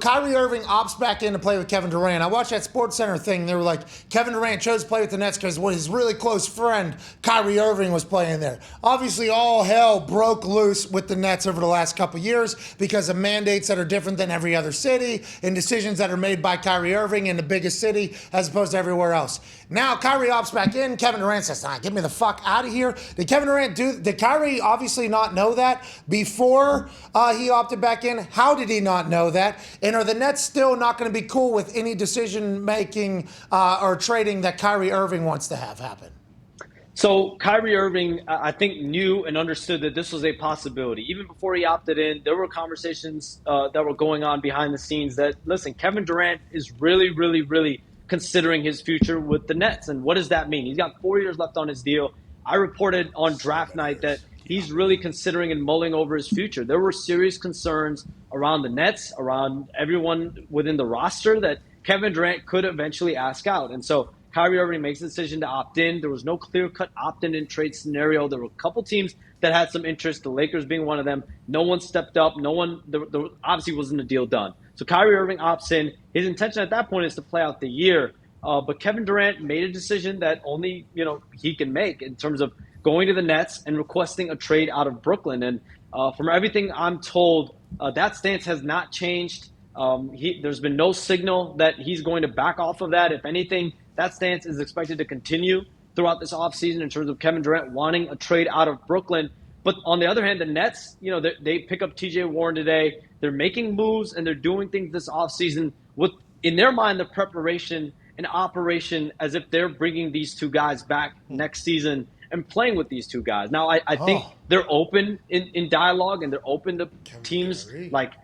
Kyrie Irving opts back in to play with Kevin Durant. I watched that SportsCenter thing. They were like, Kevin Durant chose to play with the Nets because his really close friend, Kyrie Irving, was playing there. Obviously, all hell broke loose with the Nets over the last couple of years because of mandates that are different than every other city and decisions that are made by Kyrie Irving in the biggest city as opposed to everywhere else. Now, Kyrie opts back in. Kevin Durant says, get me the fuck out of here. Did Kyrie obviously not know that before he opted back in? How did he not know that? And are the Nets still not going to be cool with any decision-making or trading that Kyrie Irving wants to have happen? So Kyrie Irving, I think, knew and understood that this was a possibility. Even before he opted in, there were conversations that were going on behind the scenes that, listen, Kevin Durant is really, really, really considering his future with the Nets. And what does that mean? He's got 4 years left on his deal. I reported on draft night that he's really considering and mulling over his future. There were serious concerns around the Nets, around everyone within the roster that Kevin Durant could eventually ask out. And so Kyrie Irving makes the decision to opt in. There was no clear-cut opt-in and trade scenario. There were a couple teams that had some interest, the Lakers being one of them. No one stepped up. There obviously wasn't a deal done. So Kyrie Irving opts in. His intention at that point is to play out the year. But Kevin Durant made a decision that only he can make in terms of going to the Nets and requesting a trade out of Brooklyn. And from everything I'm told, that stance has not changed. There's been no signal that he's going to back off of that. If anything, that stance is expected to continue throughout this offseason in terms of Kevin Durant wanting a trade out of Brooklyn. But on the other hand, the Nets, they pick up TJ Warren today. They're making moves and they're doing things this offseason with, in their mind, the preparation and operation as if they're bringing these two guys back next season and playing with these two guys. Now, I think they're open in dialogue and they're open to teams like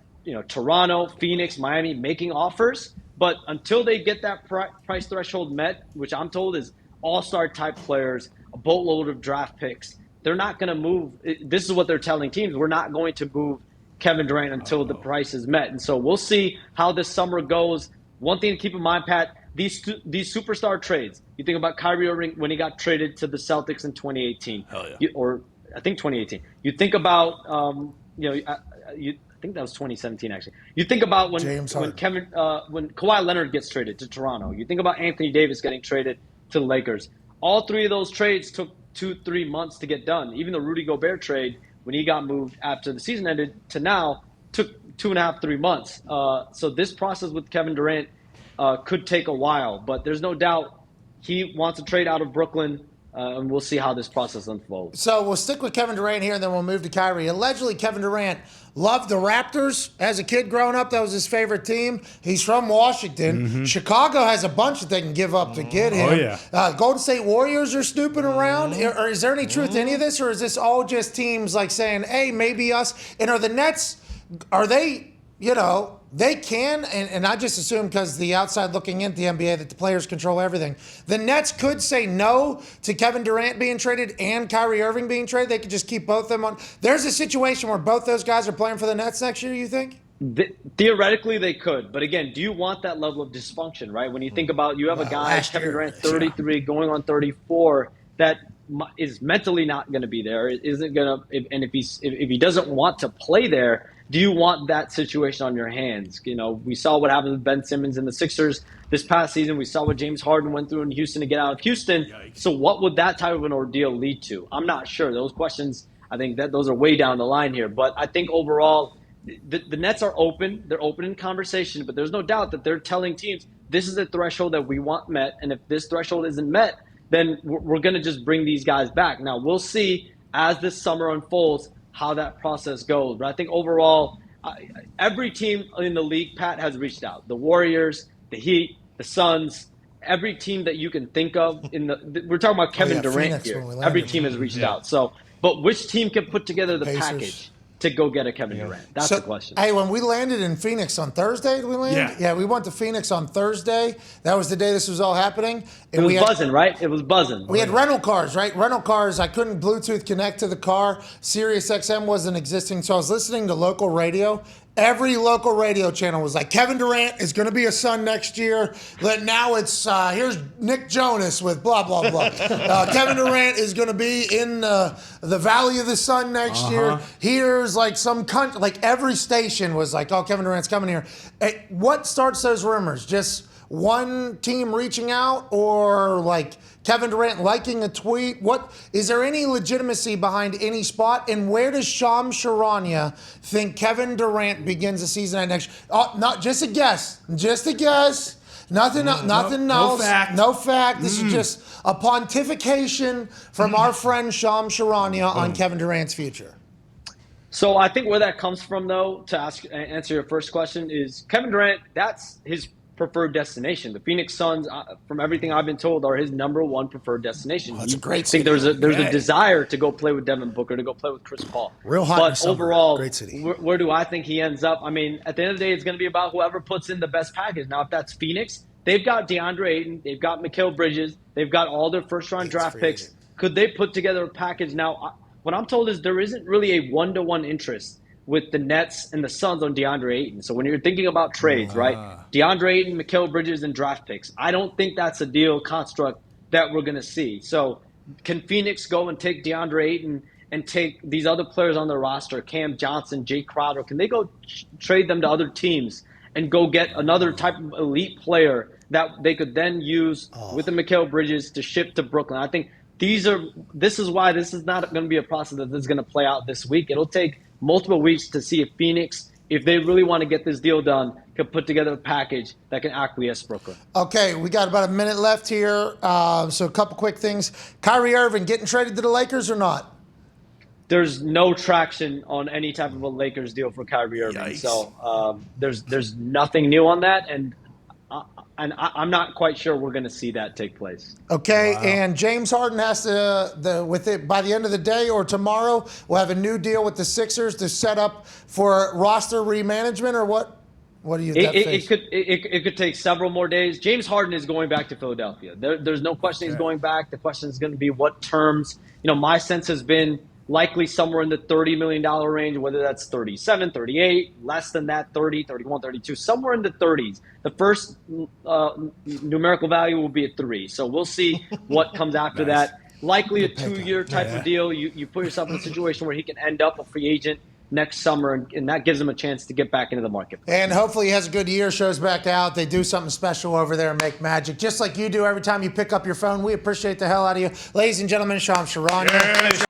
Toronto, Phoenix, Miami making offers. But until they get that price threshold met, which I'm told is all-star type players, a boatload of draft picks, they're not going to move. This is what they're telling teams. We're not going to move Kevin Durant until the price is met. And so we'll see how this summer goes. One thing to keep in mind, Pat, these superstar trades. You think about Kyrie Irving when he got traded to the Celtics in 2018. Hell yeah. Or I think 2018. You think about, I think that was 2017 actually. You think about when Kawhi Leonard gets traded to Toronto. You think about Anthony Davis getting traded to the Lakers. All three of those trades took 2-3 months to get done. Even the Rudy Gobert trade, when he got moved after the season ended to now, took 2.5-3 months. So this process with Kevin Durant could take a while, but there's no doubt he wants to trade out of Brooklyn. And we'll see how this process unfolds. So we'll stick with Kevin Durant here, and then we'll move to Kyrie. Allegedly, Kevin Durant loved the Raptors as a kid growing up. That was his favorite team. He's from Washington. Mm-hmm. Chicago has a bunch that they can give up to get him. Oh, yeah. Golden State Warriors are snooping around. Or is there any truth to any of this, or is this all just teams like saying, hey, maybe us? And are the Nets, they can, and I just assume because the outside looking into the NBA that the players control everything. The Nets could say no to Kevin Durant being traded and Kyrie Irving being traded. They could just keep both of them on. There's a situation where both those guys are playing for the Nets next year, you think? Theoretically, they could. But again, do you want that level of dysfunction, right? When you think about you have a guy, Kevin Durant, 33, going on 34, that is mentally not going to be there. Isn't going to, and if he doesn't want to play there, do you want that situation on your hands? We saw what happened with Ben Simmons and the Sixers this past season. We saw what James Harden went through in Houston to get out of Houston. Yikes. So what would that type of an ordeal lead to? I'm not sure. Those questions, I think that those are way down the line here. But I think overall, the Nets are open. They're open in conversation, but there's no doubt that they're telling teams, this is a threshold that we want met. And if this threshold isn't met, then we're going to just bring these guys back. Now, we'll see as this summer unfolds how that process goes. But I think overall, every team in the league, Pat, has reached out. The Warriors, the Heat, the Suns, every team that you can think of. We're talking about Kevin Durant Phoenix, here. Every team has reached out. So, but which team can put together the package to go get a Kevin Durant? That's the question. Hey, when we landed in Phoenix on Thursday, did we land? Yeah, we went to Phoenix on Thursday. That was the day this was all happening. And it was buzzing, right? It was buzzing. We had rental cars, right? Rental cars. I couldn't Bluetooth connect to the car. Sirius XM wasn't existing, so I was listening to local radio. every local radio channel was like, Kevin Durant is going to be a Sun next year. But now it's, here's Nick Jonas with blah, blah, blah. Kevin Durant is going to be in the Valley of the Sun next year. Here's like some country, like every station was like, oh, Kevin Durant's coming here. What starts those rumors? Just one team reaching out, or like Kevin Durant liking a tweet? What is there any legitimacy behind any spot? And where does Charania think Kevin Durant begins the season at next? Not just a guess. Just a guess. Nothing else. No fact. This is just a pontification from our friend Sham Charania on Kevin Durant's future. So I think where that comes from, though, to answer your first question, is Kevin Durant. That's his preferred destination. The Phoenix Suns, from everything I've been told, are his '1 preferred destination. That's a great city. I think there's a desire to go play with Devin Booker, to go play with Chris Paul. Real hot. But overall, great city. Where do I think he ends up? I mean, at the end of the day, it's going to be about whoever puts in the best package. Now, if that's Phoenix, they've got DeAndre Ayton, they've got Mikal Bridges, they've got all their first-round draft picks. Could they put together a package? Now, what I'm told is there isn't really a one-to-one interest with the Nets and the Suns on DeAndre Ayton. So when you're thinking about trades, right, DeAndre Ayton, Mikal Bridges, and draft picks, I don't think that's a deal construct that we're going to see. So can Phoenix go and take DeAndre Ayton and take these other players on their roster, Cam Johnson, Jay Crowder? Can they go trade them to other teams and go get another type of elite player that they could then use with the Mikal Bridges to ship to Brooklyn? I think this is why this is not going to be a process that is going to play out this week. It'll take multiple weeks to see if Phoenix, if they really want to get this deal done, can put together a package that can acquiesce Brooklyn. Okay, we got about a minute left here. So a couple quick things. Kyrie Irving getting traded to the Lakers or not? There's no traction on any type of a Lakers deal for Kyrie Irving. Yikes. So there's nothing new on that, and I'm not quite sure we're going to see that take place. Okay, and James Harden has to, by the end of the day or tomorrow, we'll have a new deal with the Sixers to set up for roster remanagement, or what? What do you think? It could take several more days. James Harden is going back to Philadelphia. There's no question he's going back. The question is going to be what terms. My sense has been likely somewhere in the $30 million range, whether that's 37, 38, less than that, 30, 31, 32, somewhere in the 30s. The first numerical value will be at 3. So we'll see what comes after that. Likely a 2-year type of deal. You put yourself in a situation where he can end up a free agent next summer, and that gives him a chance to get back into the market. And hopefully he has a good year, shows back out. They do something special over there and make magic, just like you do every time you pick up your phone. We appreciate the hell out of you. Ladies and gentlemen, Sham Charania.